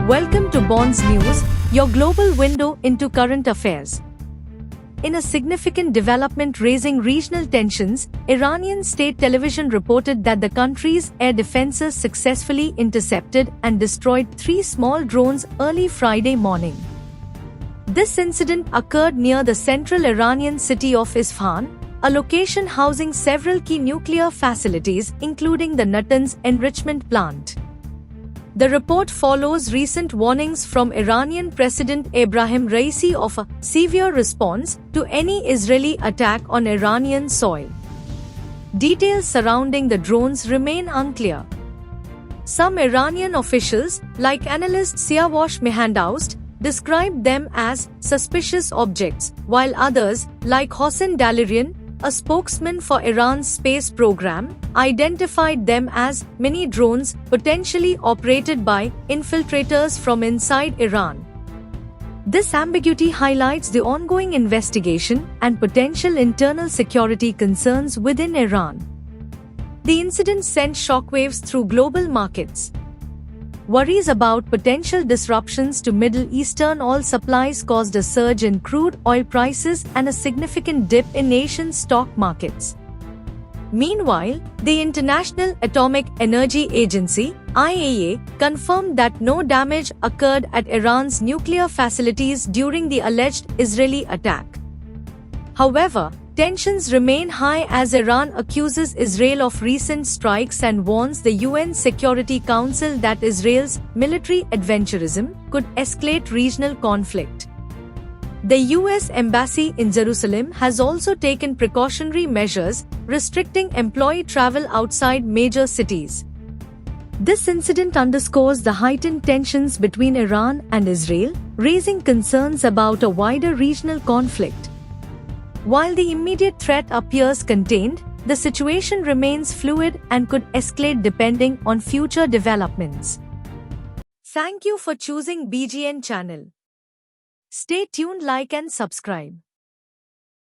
Welcome to Bonds News, your global window into current affairs. In a significant development raising regional tensions, Iranian state television reported that the country's air defenses successfully intercepted and destroyed 3 small drones early Friday morning. This incident occurred near the central Iranian city of Isfahan, a location housing several key nuclear facilities including the Natanz enrichment plant. The report follows recent warnings from Iranian President Ebrahim Raisi of a severe response to any Israeli attack on Iranian soil. Details surrounding the drones remain unclear. Some Iranian officials, like analyst Siavash Mehandoust, described them as suspicious objects, while others, like Hossein Dalerian, a spokesman for Iran's space program, identified them as mini drones potentially operated by infiltrators from inside Iran. This ambiguity highlights the ongoing investigation and potential internal security concerns within Iran. The incident sent shockwaves through global markets. Worries about potential disruptions to Middle Eastern oil supplies caused a surge in crude oil prices and a significant dip in nation's stock markets. Meanwhile, the International Atomic Energy Agency (IAEA) confirmed that no damage occurred at Iran's nuclear facilities during the alleged Israeli attack. However, tensions remain high as Iran accuses Israel of recent strikes and warns the UN Security Council that Israel's military adventurism could escalate regional conflict. The US Embassy in Jerusalem has also taken precautionary measures, restricting employee travel outside major cities. This incident underscores the heightened tensions between Iran and Israel, raising concerns about a wider regional conflict. While the immediate threat appears contained, the situation remains fluid and could escalate depending on future developments. Thank you for choosing BGN channel. Stay tuned, like and subscribe.